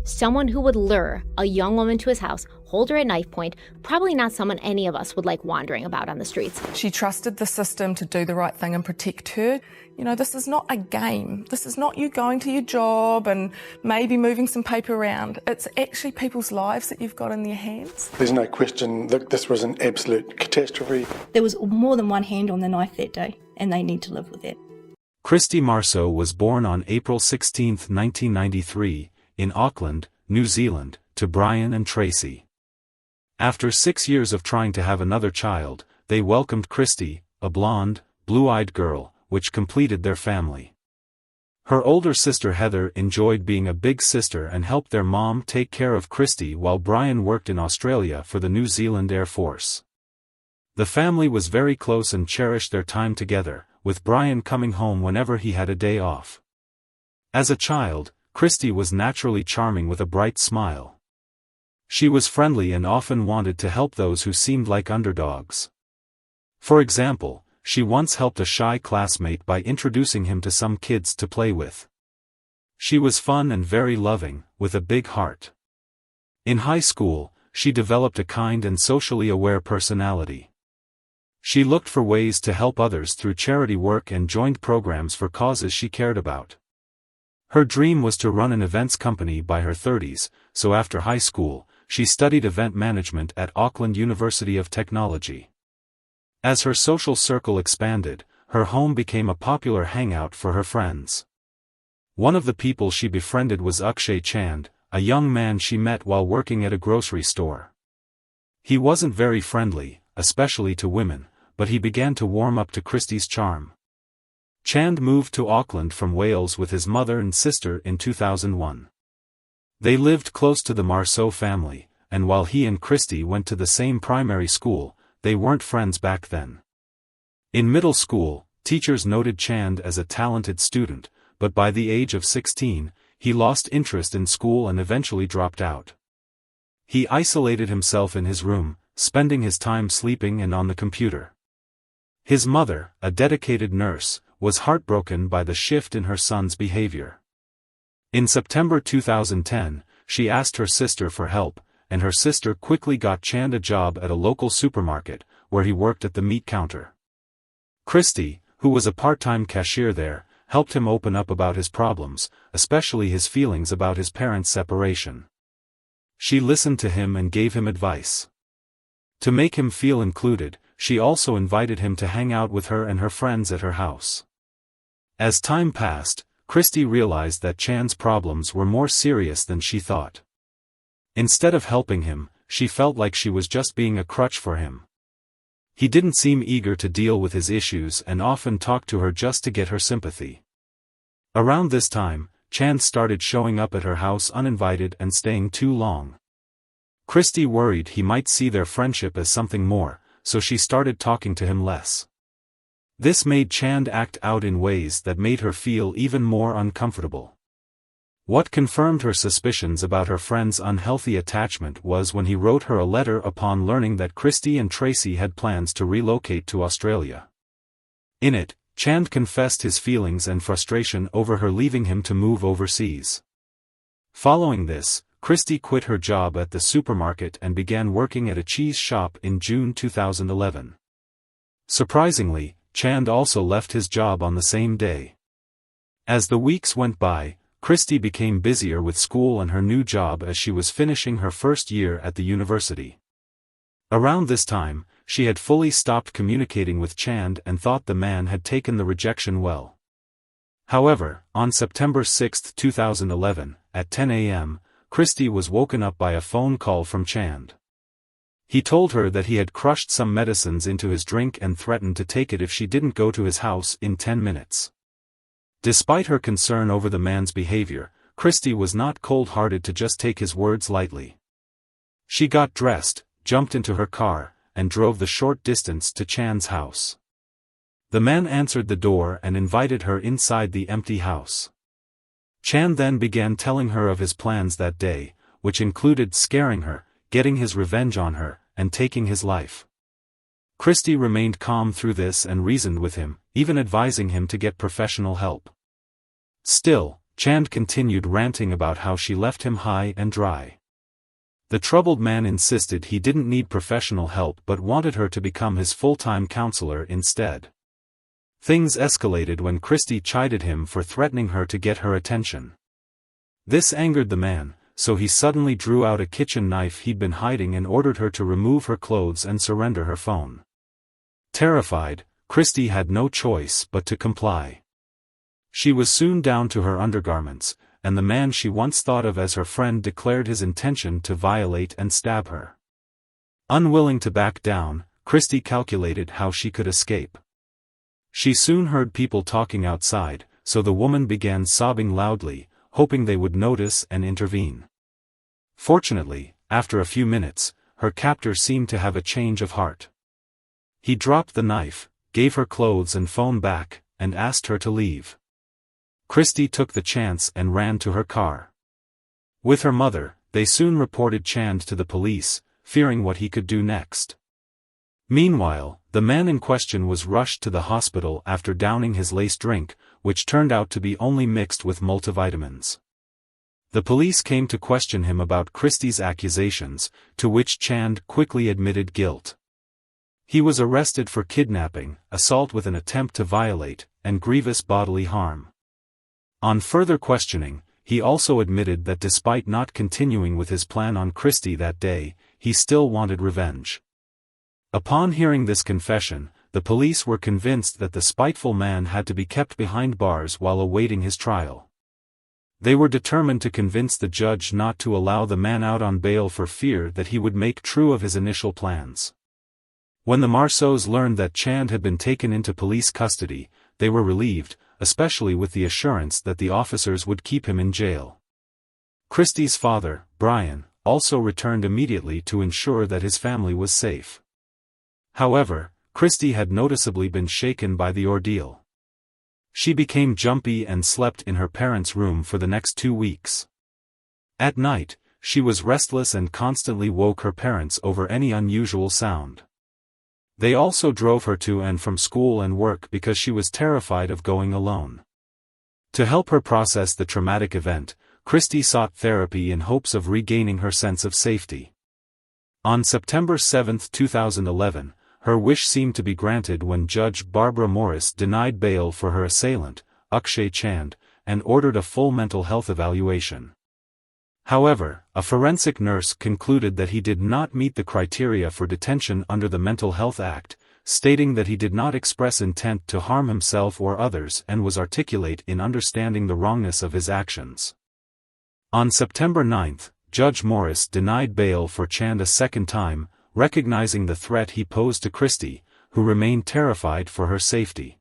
someone who would lure a young woman to his house, hold her at knife point, probably not someone any of us would like wandering about on the streets. She trusted the system to do the right thing and protect her. You know, this is not a game. This is not you going to your job and maybe moving some paper around. It's actually people's lives that you've got in their hands. There's no question that this was an absolute catastrophe. There was more than one hand on the knife that day, and they need to live with that. Christie Marceau was born on April 16, 1993, in Auckland, New Zealand, to Brian and Tracy. After 6 years of trying to have another child, they welcomed Christie, a blonde, blue-eyed girl, which completed their family. Her older sister Heather enjoyed being a big sister and helped their mom take care of Christie while Brian worked in Australia for the New Zealand Air Force. The family was very close and cherished their time together, with Brian coming home whenever he had a day off. As a child, Christie was naturally charming with a bright smile. She was friendly and often wanted to help those who seemed like underdogs. For example, she once helped a shy classmate by introducing him to some kids to play with. She was fun and very loving, with a big heart. In high school, she developed a kind and socially aware personality. She looked for ways to help others through charity work and joined programs for causes she cared about. Her dream was to run an events company by her 30s, so after high school, she studied event management at Auckland University of Technology. As her social circle expanded, her home became a popular hangout for her friends. One of the people she befriended was Akshay Chand, a young man she met while working at a grocery store. He wasn't very friendly, especially to women, but he began to warm up to Christie's charm. Chand moved to Auckland from Wales with his mother and sister in 2001. They lived close to the Marceau family, and while he and Christie went to the same primary school, they weren't friends back then. In middle school, teachers noted Chand as a talented student, but by the age of 16, he lost interest in school and eventually dropped out. He isolated himself in his room, spending his time sleeping and on the computer. His mother, a dedicated nurse, was heartbroken by the shift in her son's behavior. In September 2010, she asked her sister for help, and her sister quickly got Chand a job at a local supermarket, where he worked at the meat counter. Christie, who was a part-time cashier there, helped him open up about his problems, especially his feelings about his parents' separation. She listened to him and gave him advice. To make him feel included, she also invited him to hang out with her and her friends at her house. As time passed, Christie realized that Chand's problems were more serious than she thought. Instead of helping him, she felt like she was just being a crutch for him. He didn't seem eager to deal with his issues and often talked to her just to get her sympathy. Around this time, Chand started showing up at her house uninvited and staying too long. Christie worried he might see their friendship as something more, so she started talking to him less. This made Chand act out in ways that made her feel even more uncomfortable. What confirmed her suspicions about her friend's unhealthy attachment was when he wrote her a letter upon learning that Christie and Tracy had plans to relocate to Australia. In it, Chand confessed his feelings and frustration over her leaving him to move overseas. Following this, Christie quit her job at the supermarket and began working at a cheese shop in June 2011. Surprisingly, Chand also left his job on the same day. As the weeks went by, Christie became busier with school and her new job as she was finishing her first year at the university. Around this time, she had fully stopped communicating with Chand and thought the man had taken the rejection well. However, on September 6, 2011, at 10 a.m., Christie was woken up by a phone call from Chand. He told her that he had crushed some medicines into his drink and threatened to take it if she didn't go to his house in 10 minutes. Despite her concern over the man's behavior, Christie was not cold-hearted to just take his words lightly. She got dressed, jumped into her car, and drove the short distance to Chand's house. The man answered the door and invited her inside the empty house. Chand then began telling her of his plans that day, which included scaring her, getting his revenge on her, and taking his life. Christie remained calm through this and reasoned with him, even advising him to get professional help. Still, Chand continued ranting about how she left him high and dry. The troubled man insisted he didn't need professional help but wanted her to become his full-time counselor instead. Things escalated when Christie chided him for threatening her to get her attention. This angered the man, so he suddenly drew out a kitchen knife he'd been hiding and ordered her to remove her clothes and surrender her phone. Terrified, Christie had no choice but to comply. She was soon down to her undergarments, and the man she once thought of as her friend declared his intention to violate and stab her. Unwilling to back down, Christie calculated how she could escape. She soon heard people talking outside, so the woman began sobbing loudly, hoping they would notice and intervene. Fortunately, after a few minutes, her captor seemed to have a change of heart. He dropped the knife, gave her clothes and phone back, and asked her to leave. Christie took the chance and ran to her car. With her mother, they soon reported Chand to the police, fearing what he could do next. Meanwhile, the man in question was rushed to the hospital after downing his laced drink, which turned out to be only mixed with multivitamins. The police came to question him about Christie's accusations, to which Chand quickly admitted guilt. He was arrested for kidnapping, assault with an attempt to violate, and grievous bodily harm. On further questioning, he also admitted that despite not continuing with his plan on Christie that day, he still wanted revenge. Upon hearing this confession, the police were convinced that the spiteful man had to be kept behind bars while awaiting his trial. They were determined to convince the judge not to allow the man out on bail for fear that he would make true of his initial plans. When the Marceaus learned that Chand had been taken into police custody, they were relieved, especially with the assurance that the officers would keep him in jail. Christie's father, Brian, also returned immediately to ensure that his family was safe. However, Christie had noticeably been shaken by the ordeal. She became jumpy and slept in her parents' room for the next 2 weeks. At night, she was restless and constantly woke her parents over any unusual sound. They also drove her to and from school and work because she was terrified of going alone. To help her process the traumatic event, Christie sought therapy in hopes of regaining her sense of safety. On September 7, 2011, her wish seemed to be granted when Judge Barbara Morris denied bail for her assailant, Akshay Chand, and ordered a full mental health evaluation. However, a forensic nurse concluded that he did not meet the criteria for detention under the Mental Health Act, stating that he did not express intent to harm himself or others and was articulate in understanding the wrongness of his actions. On September 9, Judge Morris denied bail for Chand a second time, recognizing the threat he posed to Christie, who remained terrified for her safety.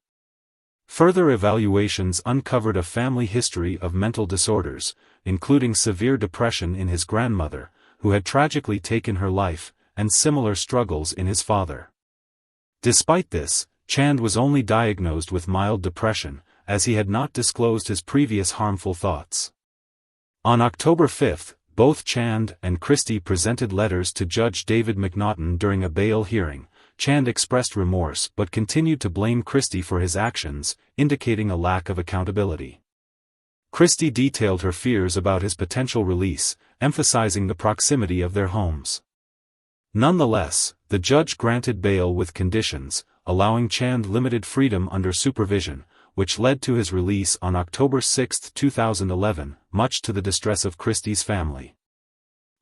Further evaluations uncovered a family history of mental disorders, including severe depression in his grandmother, who had tragically taken her life, and similar struggles in his father. Despite this, Chand was only diagnosed with mild depression, as he had not disclosed his previous harmful thoughts. On October 5, both Chand and Christie presented letters to Judge David McNaughton during a bail hearing. Chand expressed remorse but continued to blame Christie for his actions, indicating a lack of accountability. Christie detailed her fears about his potential release, emphasizing the proximity of their homes. Nonetheless, the judge granted bail with conditions, allowing Chand limited freedom under supervision, which led to his release on October 6, 2011, much to the distress of Christie's family.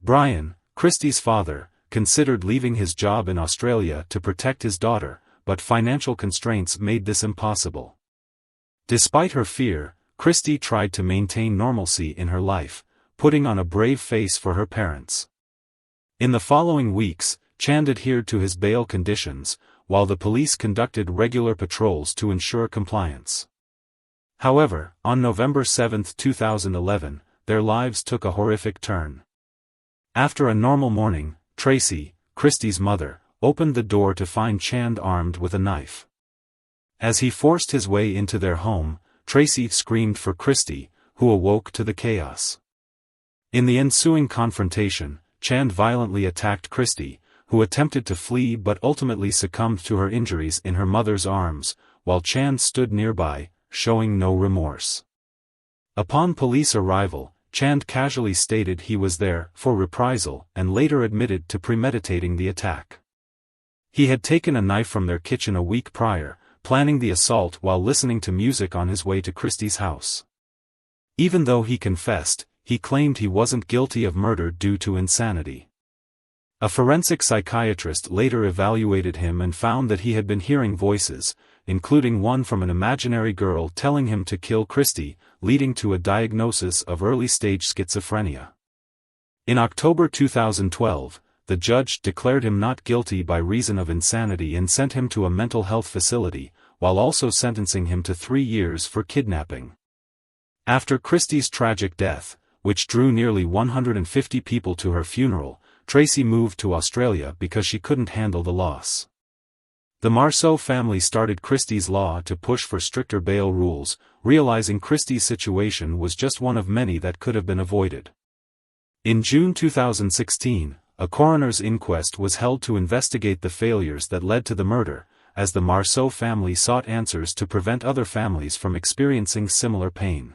Brian, Christie's father, considered leaving his job in Australia to protect his daughter, but financial constraints made this impossible. Despite her fear, Christie tried to maintain normalcy in her life, putting on a brave face for her parents. In the following weeks, Chand adhered to his bail conditions, while the police conducted regular patrols to ensure compliance. However, on November 7, 2011, their lives took a horrific turn. After a normal morning, Tracy, Christie's mother, opened the door to find Chand armed with a knife. As he forced his way into their home, Tracy screamed for Christie, who awoke to the chaos. In the ensuing confrontation, Chand violently attacked Christie, who attempted to flee but ultimately succumbed to her injuries in her mother's arms, while Chand stood nearby, showing no remorse. Upon police arrival, Chand casually stated he was there for reprisal and later admitted to premeditating the attack. He had taken a knife from their kitchen a week prior, planning the assault while listening to music on his way to Christie's house. Even though he confessed, he claimed he wasn't guilty of murder due to insanity. A forensic psychiatrist later evaluated him and found that he had been hearing voices, including one from an imaginary girl telling him to kill Christie, leading to a diagnosis of early-stage schizophrenia. In October 2012, the judge declared him not guilty by reason of insanity and sent him to a mental health facility, while also sentencing him to 3 years for kidnapping. After Christie's tragic death, which drew nearly 150 people to her funeral, Tracy moved to Australia because she couldn't handle the loss. The Marceau family started Christie's Law to push for stricter bail rules, realizing Christie's situation was just one of many that could have been avoided. In June 2016, a coroner's inquest was held to investigate the failures that led to the murder, as the Marceau family sought answers to prevent other families from experiencing similar pain.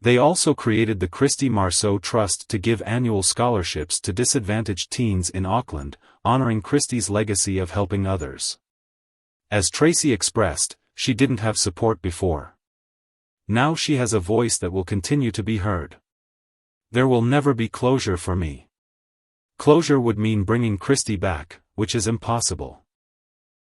They also created the Christie Marceau Trust to give annual scholarships to disadvantaged teens in Auckland, honoring Christie's legacy of helping others. As Tracy expressed, she didn't have support before. Now she has a voice that will continue to be heard. There will never be closure for me. Closure would mean bringing Christie back, which is impossible.